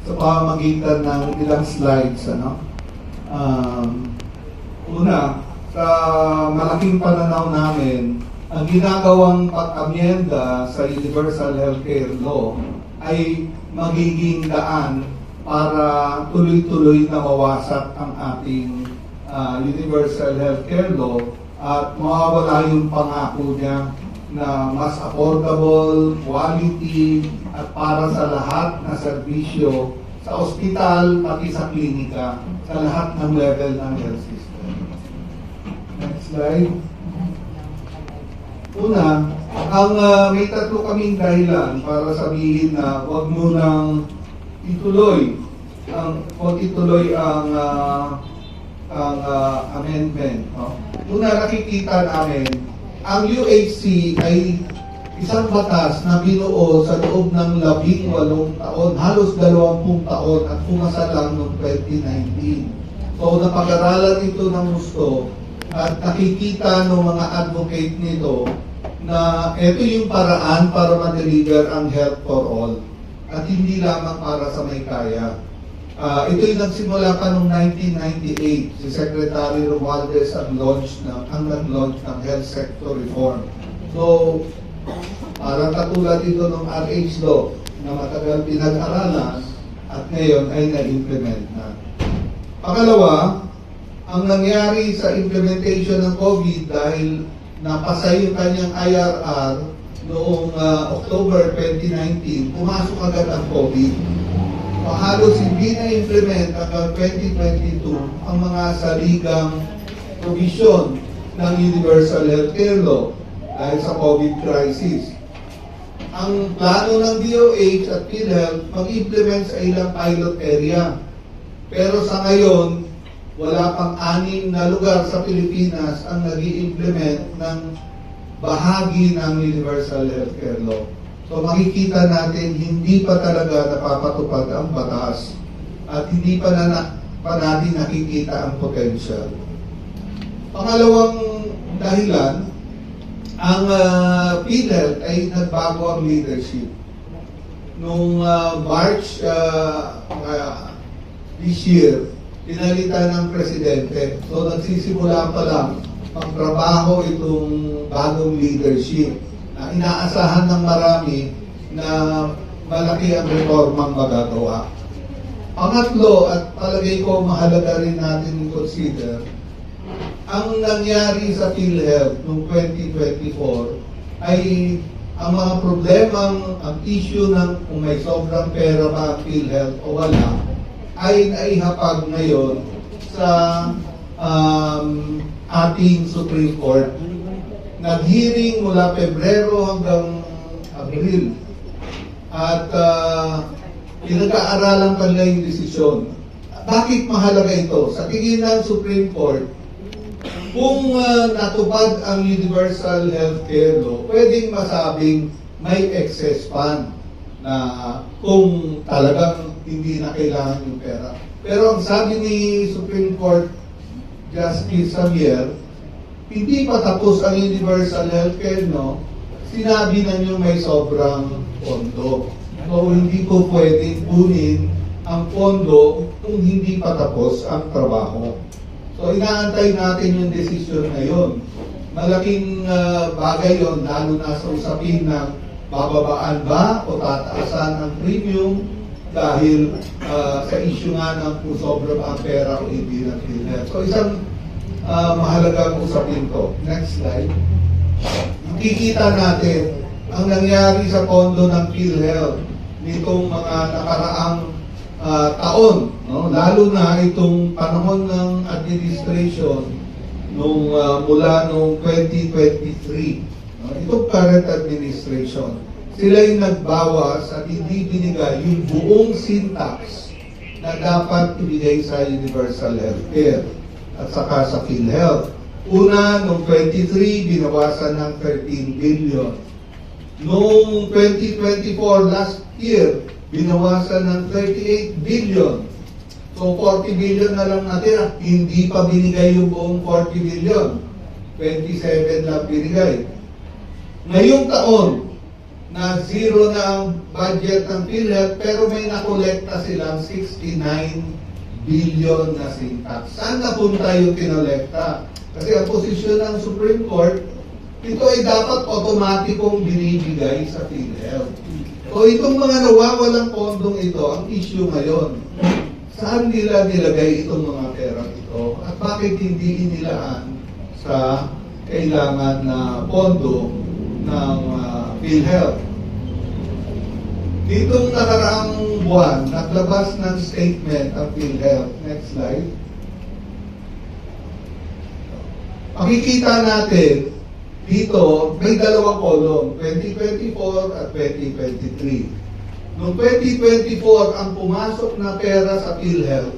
sa pamamagitan ng ilang slides. Una, sa malaking pananaw namin, ang ginagawang pag-amyenda sa Universal Healthcare Law ay magiging daan para tuloy-tuloy na mawasak ang ating Universal Healthcare Law at mawawala yung pangako niya na mas affordable, quality, at para sa lahat na serbisyo sa ospital, pati sa klinika, sa lahat ng level ng health system. Next slide. Una, may tatlo kaming dahilan para sabihin na huwag mo nang ituloy ang amendment. Una, nakikita namin ang UHC ay isang batas na binuo sa loob ng 18 taon, halos 20 taon at pumasa lang noong 2019. So napag-aralan ito ng gusto at nakikita ng mga advocate nito na ito yung paraan para ma-deliver ang health for all at hindi lamang para sa may kaya. Ito yung nagsimula pa noong 1998, si Secretary Romualdez ang nag-launch ng health sector reform. So, parang katulad ito ng RH law na matagal pinag-aralan at ngayon ay na-implement na. Pangalawa, ang nangyari sa implementation ng COVID dahil napasa yung kanyang IRR noong October 2019, pumasok agad ang COVID. Halos hindi na-implement hanggang 2022 ang mga saligang provision ng Universal Healthcare Law dahil sa COVID crisis. Ang plano ng DOH at PhilHealth mag-implement sa ilang pilot area. Pero sa ngayon, wala pang 6 na lugar sa Pilipinas ang nag-i-implement ng bahagi ng Universal Healthcare Law. So makikita natin hindi pa talaga napapatupad ang batas at hindi pa natin nakikita ang potential. Pangalawang dahilan, ang PhilHealth ay nagbago ang leadership. Noong March this year, pinalitan ng presidente. So nagsisimula pa lang pagtrabaho itong bagong leadership na inaasahan ng marami na malaki ang reformang magagawa. Pangatlo, at palagay ko mahalaga rin natin i-consider, ang nangyari sa PhilHealth noong 2024 ay ang mga problemang, ang issue ng kung may sobrang pera ba ang PhilHealth o wala, ay naihapag ngayon sa ating Supreme Court. Nag-hearing mula Pebrero hanggang Abril at pinag-aaralan pa nila yung desisyon. Bakit mahalaga ito? Sa tingin ng Supreme Court, kung natupad ang Universal Healthcare Law, pwedeng masabing may excess fund na kung talagang hindi na kailangan yung pera. Pero ang sabi ni Supreme Court Justice Xavier, hindi pa tapos ang Universal Healthcare, no? Sinabi na nyo may sobrang pondo. So, hindi ko pwedeng kunin ang pondo kung hindi pa tapos ang trabaho. So, inaantay natin yung desisyon ngayon. Malaking bagay yon, lalo na sa usapin ng bababaan ba o tataasan ang premium dahil sa issue nga ng kung sobra ba ang pera o hindi ng PhilHealth. So, isang mahalagang usapin to. Next slide. Makikita natin ang nangyari sa pondo ng PhilHealth nitong mga nakaraang taon, no? Lalo na itong panahon ng administration nung mula noong 2023. No? Itong current administration. Sila yung nagbawas at hindi binigay yung buong syntax na dapat ibigay sa Universal Healthcare at saka sa PhilHealth. Una, noong 23, binawasan ng 13 billion. Noong 2024, last year, binawasan ng 38 billion. So, 40 billion na lang natira. Hindi pa binigay yung buong 40 billion. 27 lang binigay. Ngayong taon, na zero na ang budget ng PhilHealth pero may nakolekta silang 69 billion na sin tax. Saan napunta yung kinolekta? Kasi ang posisyon ng Supreme Court, ito ay dapat automatikong binibigay sa PhilHealth. So itong mga nawawalang pondong ito, ang issue ngayon, saan nila nilagay itong mga pera ito at bakit hindi inilaan sa kailangan na pondo ng PhilHealth. Ditong nakaraang buwan, naglabas ng statement ang PhilHealth. Next slide. Makikita natin, dito may dalawang kolong, 2024 at 2023. Noong 2024, ang pumasok na pera sa PhilHealth,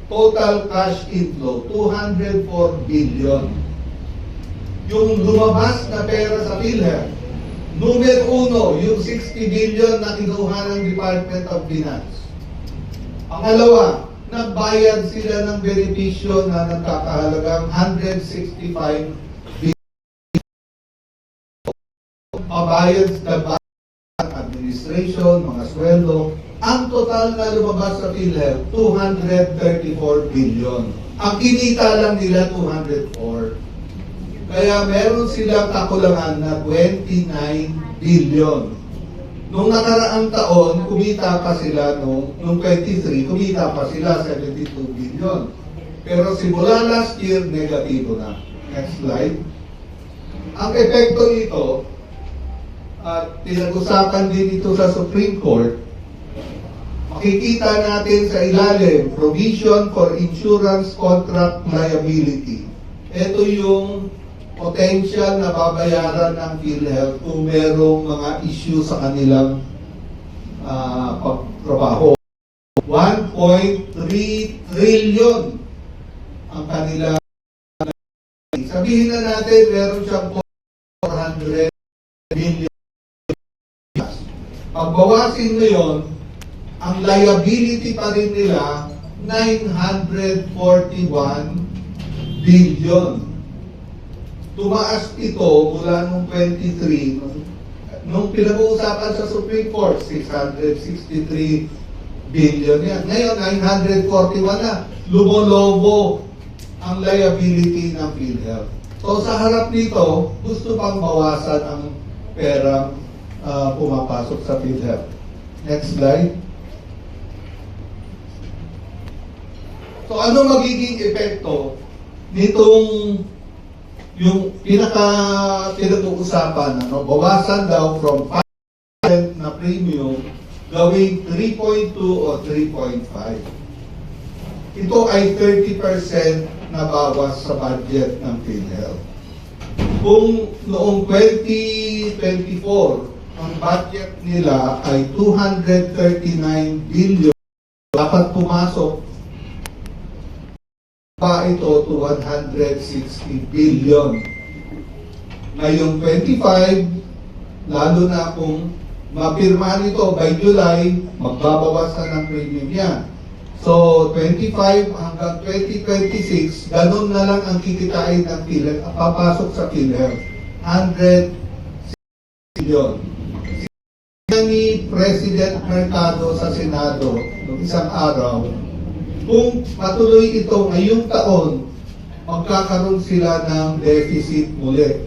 total cash inflow, 204 billion. Yung lumabas na pera sa PhilHealth, numero uno, yung 60 billion na kinuha ng Department of Finance. Pangalawa, nagbayad sila ng benepisyo na nagkakahalagang 165 billion. Pabayad ng administration, mga sweldo. Ang total na lumabas sa PhilHealth, 234 billion. Ang kinita lang nila, 204. Kaya meron silang kakulangan na 29 billion. Nung nakaraang taon, kumita pa sila nung 23, kumita pa sila 72 billion. Pero simula last year, negatibo na. Next slide. Ang epekto nito, at pinag-usapan din ito sa Supreme Court, makikita natin sa ilalim, provision for insurance contract liability. Ito yung potential na babayaran ng PhilHealth kung merong mga issue sa kanilang pagtrabaho. 1.3 trillion ang kanilang. Sabihin na natin meron siyang 400 billion. Pagbawasin mo yun, ang liability pa rin nila 941 billion. Tumaas ito mula nung 23, nung pinag-uusapan sa Supreme Court, 663 billion yan. Ngayon, 941 na. Lumolobo ang liability ng PhilHealth. So sa harap nito, gusto pang bawasan ang perang pumapasok sa PhilHealth. Next slide. So ano magiging epekto nitong yung pinag-uusapan, bawasan daw from 5% na premium gawing 3.2 o 3.5. Ito ay 30% na bawas sa budget ng PhilHealth. Kung noong 2024, ang budget nila ay 239 billion, dapat pumasok pa ito to 160 billion. Ngayong 25, lalo na kung mapirmahan ito by July, magbabawas na ng premium yan. So, 25 hanggang 2026, ganun na lang ang kikitain ng PhilHealth, papasok sa PhilHealth. 100 billion. Ni President Mercado sa Senado noong isang araw, kung patuloy ito ngayong taon, magkakaroon sila ng deficit muli.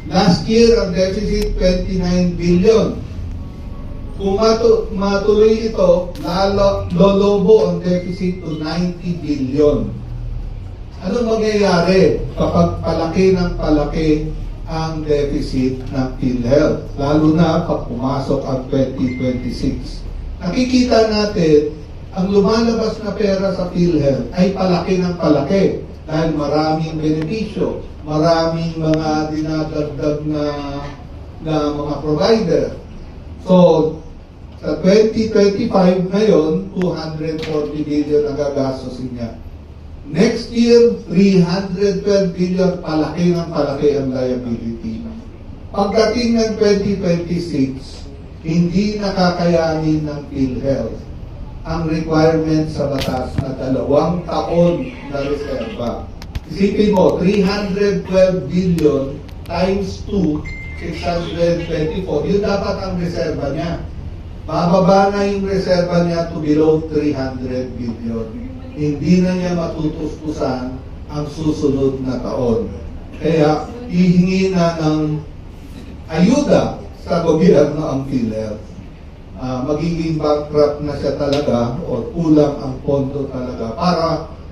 Last year, ang deficit 29 billion. Kung matuloy ito, lolobo ang deficit to 90 billion. Anong mangyayari kapag palaki ng palaki ang deficit ng PhilHealth? Lalo na pag pumasok ang 2026. Nakikita natin, ang lumalabas na pera sa PhilHealth ay palaki ng palaki dahil maraming benepisyo, maraming mga dinadagdag na mga provider. So, sa 2025 ngayon, 240 billion ang gagastosin niya. Next year, 312 billion, palaki ng palaki ang liability. Pagdating ng 2026, hindi nakakayanin ng PhilHealth ang requirement sa batas na 2 taon na reserva. Isipin mo, 312 billion times 2, 624, yun dapat ang reserva niya. Bababa na yung reserva niya to below 300 billion. Hindi na niya matutuspusan ang susunod na taon. Kaya ihingi na ng ayuda sa gobyerno ang PhilHealth. Magiging bankrupt na siya talaga o kulang ang pondo talaga para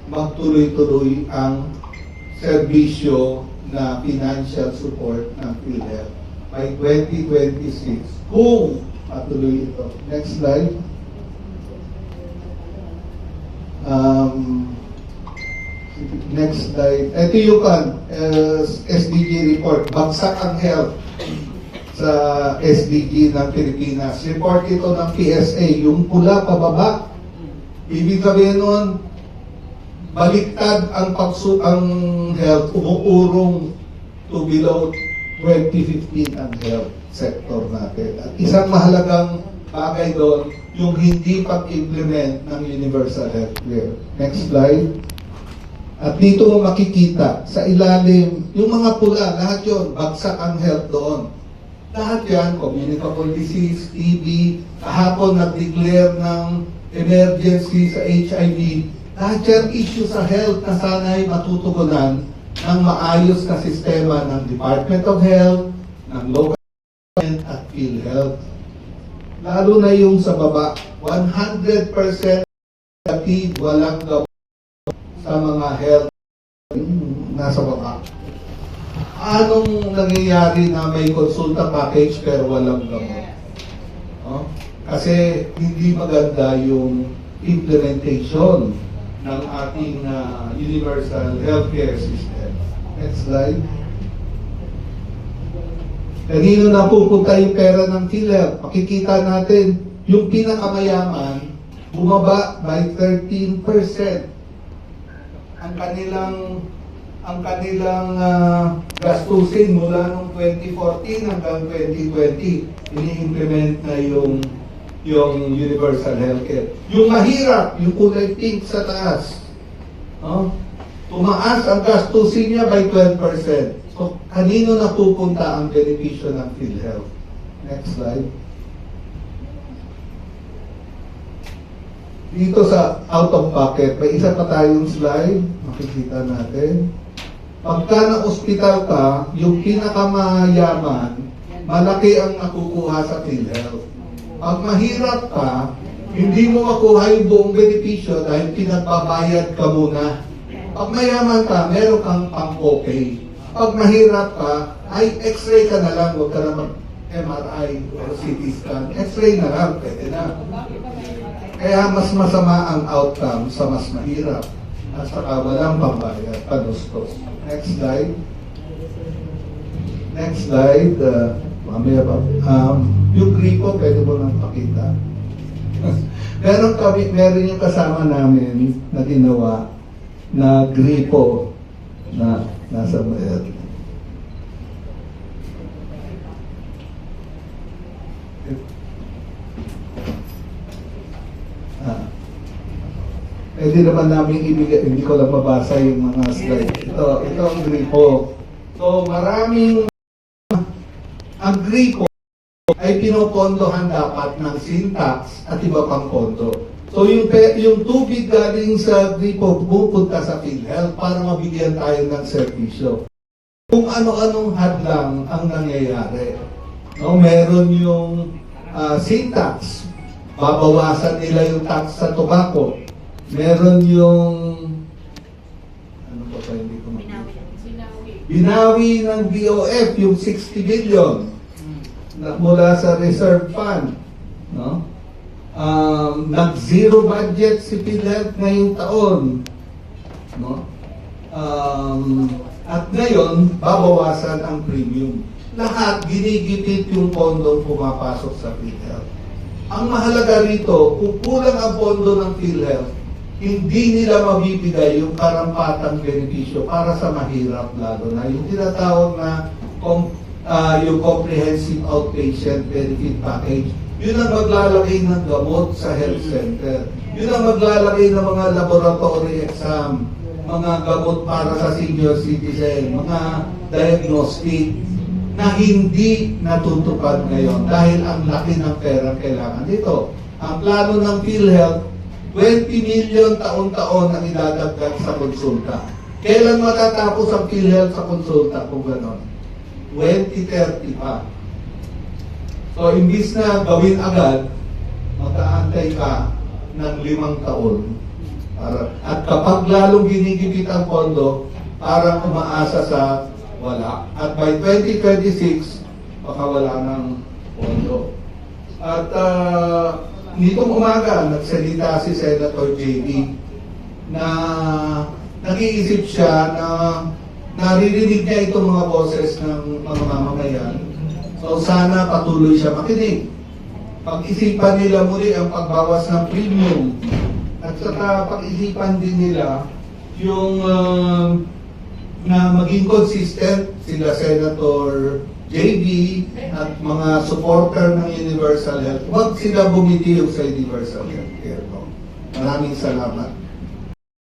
magtuloy-tuloy ang serbisyo na financial support ng PhilHealth by 2026 kung patuloy ito. Next slide. Next slide. Ito yung SDG report. Bagsak ang health sa SDG ng Pilipinas. Report ito ng PSA. Yung pula pababa. Ibig sabihin nun, baliktad ang health, umuurong to below 2015 ang health sector natin. At isang mahalagang bagay doon, yung hindi pag-implement ng universal healthcare. Next slide. At dito mo makikita sa ilalim, yung mga pula, lahat yun, bagsak ang health doon. Lahat yan, communicable disease, TB, kahapon nag-declare ng emergency sa HIV. Lahat yan issue sa health na sana'y matutugunan ng maayos na sistema ng Department of Health, ng local government at PhilHealth. Lalo na yung sa baba, 100% active, walang gamot sa mga health nasa baba. Anong nangyayari na may konsulta package pero walang gamot? Oh? Kasi hindi maganda yung implementation ng ating universal healthcare system. Next slide. Kanino na pupunta yung pera ng PhilHealth? Makikita natin, yung pinakamayaman, bumaba by 13%. Ang kanilang gastusin mula noong 2014 hanggang 2020, ini-implement na yung universal healthcare. Yung mahirap, yung kulay pink sa taas, no? Tumaas ang gastusin niya by 12%. So, kanino na pupunta ang benepisyo ng PhilHealth? Next slide. Dito sa out of pocket, may isa pa tayong slide. Makikita natin. Pagka na-hospital ka, yung pinakamayaman, malaki ang nakukuha sa PhilHealth. Pag mahirap ka, hindi mo makuha yung buong benepisyo dahil pinagbabayad ka muna. Pag mayaman ka, meron kang pang-okay. Pag mahirap ka, ay x-ray ka na lang, huwag ka naman MRI o CT scan. X-ray na lang, pwede na. Kaya mas masama ang outcome sa mas mahirap. At saka walang pambayad, panustos. Next slide. Next slide. Mamaya pa. Yung gripo, pwede mo lang pakita. Meron yung kasama namin na ginawa na gripo na nasa bayad. Pwede naman namin ibigay, hindi ko lang mabasa yung mga slide. Ito ang gripo. So maraming, ang gripo ay pinopondohan dapat ng syntax at iba pang pondo. So yung tubig galing sa gripo pupunta sa PhilHealth para mabigyan tayo ng serbisyo. Kung ano-anong hadlang ang nangyayari. No, meron yung syntax, babawasan nila yung tax sa tobacco. Meron yung ano pa hindi ko binawi ng BOF yung 60 billion na mula sa reserve fund, no? Nag-zero budget si PhilHealth ngayong taon, no? At ngayon babawasan ang premium. Lahat ginigipit yung pondong pumapasok sa PhilHealth. Ang mahalaga rito, kung kulang ang pondo ng PhilHealth, hindi nila mabibigay yung karampatang benepisyo para sa mahirap, lalo na yung tinatawag na yung comprehensive outpatient benefit package. Yun ang maglalagay ng gamot sa health center. Yun ang maglalagay ng mga laboratory exam, mga gamot para sa senior citizen, mga diagnostic. na hindi natutupad ngayon dahil ang laki ng pera kailangan dito. Ang plano ng PhilHealth, 20 million taon-taon ang idadagdag sa konsulta. Kailan matatapos ang PhilHealth sa konsulta kung gano'n? 2030 pa. So, imbis na gawin agad, mag-aantay ka ng 5 taon. At kapag lalong ginigipit ang pondo, parang umaasa sa wala. At by 2026, baka wala ng pondo. At nitong umaga, nagsalita si Senator JB na nag-iisip siya na naririnig niya itong mga boses ng mga mamamayan. So sana patuloy siya makinig. Pag-isipan nila muli ang pagbawas ng premium. At saka pag-isipan din nila yung na maging consistent sila Senator JB at mga supporter ng Universal Health. Huwag sila bumitiw sa Universal Health Care. Maraming salamat.